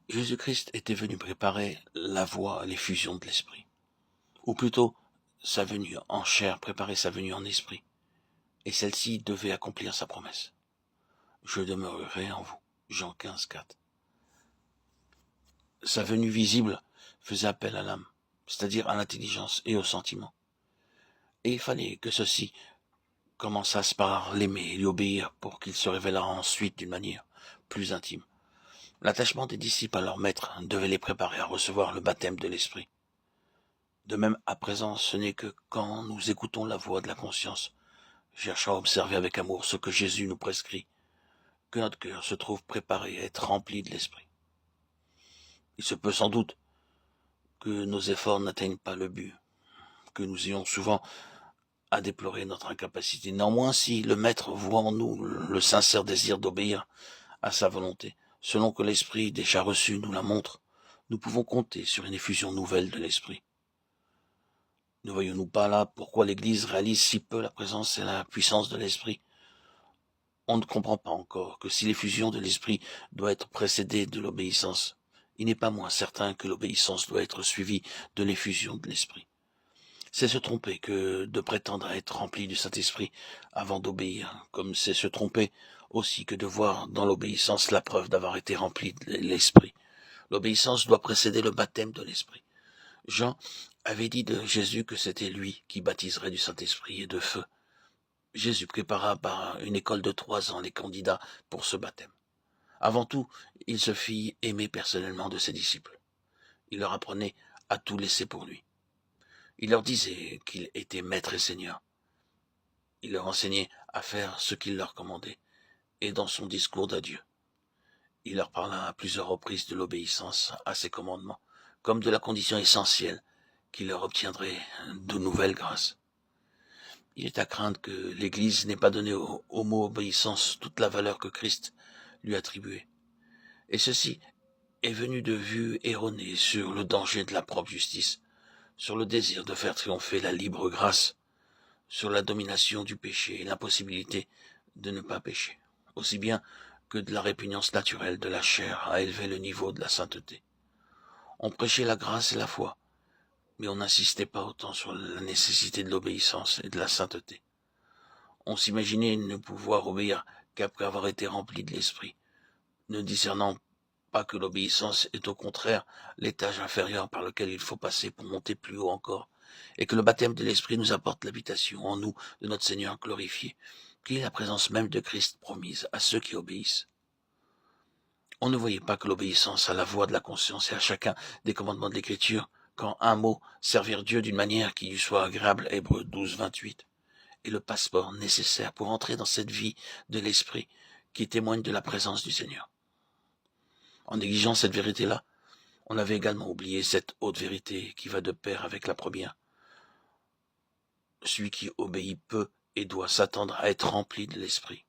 Jésus-Christ était venu préparer la voie à l'effusion de l'Esprit. Ou plutôt, sa venue en chair préparait sa venue en esprit. Et celle-ci devait accomplir sa promesse. Je demeurerai en vous. Jean 15, 4. Sa venue visible faisait appel à l'âme, c'est-à-dire à l'intelligence et au sentiment. Et il fallait que ceux-ci commençassent par l'aimer et lui obéir pour qu'il se révélât ensuite d'une manière plus intime. L'attachement des disciples à leur maître devait les préparer à recevoir le baptême de l'Esprit. De même, à présent, ce n'est que quand nous écoutons la voix de la conscience, cherchant à observer avec amour ce que Jésus nous prescrit, que notre cœur se trouve préparé à être rempli de l'Esprit. Il se peut sans doute que nos efforts n'atteignent pas le but, que nous ayons souvent à déplorer notre incapacité. Néanmoins, si le Maître voit en nous le sincère désir d'obéir à sa volonté, selon que l'Esprit déjà reçu nous la montre, nous pouvons compter sur une effusion nouvelle de l'Esprit. Ne voyons-nous pas là pourquoi l'Église réalise si peu la présence et la puissance de l'Esprit? On ne comprend pas encore que si l'effusion de l'Esprit doit être précédée de l'obéissance, il n'est pas moins certain que l'obéissance doit être suivie de l'effusion de l'Esprit. C'est se tromper que de prétendre être rempli du Saint-Esprit avant d'obéir, comme c'est se tromper aussi que de voir dans l'obéissance la preuve d'avoir été rempli de l'Esprit. L'obéissance doit précéder le baptême de l'Esprit. Jean avait dit de Jésus que c'était lui qui baptiserait du Saint-Esprit et de feu. Jésus prépara par une école de 3 ans les candidats pour ce baptême. Avant tout, il se fit aimer personnellement de ses disciples. Il leur apprenait à tout laisser pour lui. Il leur disait qu'il était maître et seigneur. Il leur enseignait à faire ce qu'il leur commandait. Et dans son discours d'adieu, il leur parla à plusieurs reprises de l'obéissance à ses commandements, comme de la condition essentielle qui leur obtiendrait de nouvelles grâces. Il est à craindre que l'Église n'ait pas donné au mot obéissance toute la valeur que Christ lui attribuait. Et ceci est venu de vues erronées sur le danger de la propre justice, sur le désir de faire triompher la libre grâce, sur la domination du péché et l'impossibilité de ne pas pécher, aussi bien que de la répugnance naturelle de la chair à élever le niveau de la sainteté. On prêchait la grâce et la foi, mais on n'insistait pas autant sur la nécessité de l'obéissance et de la sainteté. On s'imaginait ne pouvoir obéir qu'après avoir été rempli de l'Esprit, ne discernant pas que l'obéissance est au contraire l'étage inférieur par lequel il faut passer pour monter plus haut encore, et que le baptême de l'Esprit nous apporte l'habitation en nous de notre Seigneur glorifié, qui est la présence même de Christ promise à ceux qui obéissent. On ne voyait pas que l'obéissance à la voix de la conscience et à chacun des commandements de l'Écriture, quand un mot, servir Dieu d'une manière qui lui soit agréable, Hébreux 12, 28, est le passeport nécessaire pour entrer dans cette vie de l'Esprit qui témoigne de la présence du Seigneur. En négligeant cette vérité-là, on avait également oublié cette haute vérité qui va de pair avec la première. Celui qui obéit peut et doit s'attendre à être rempli de l'Esprit.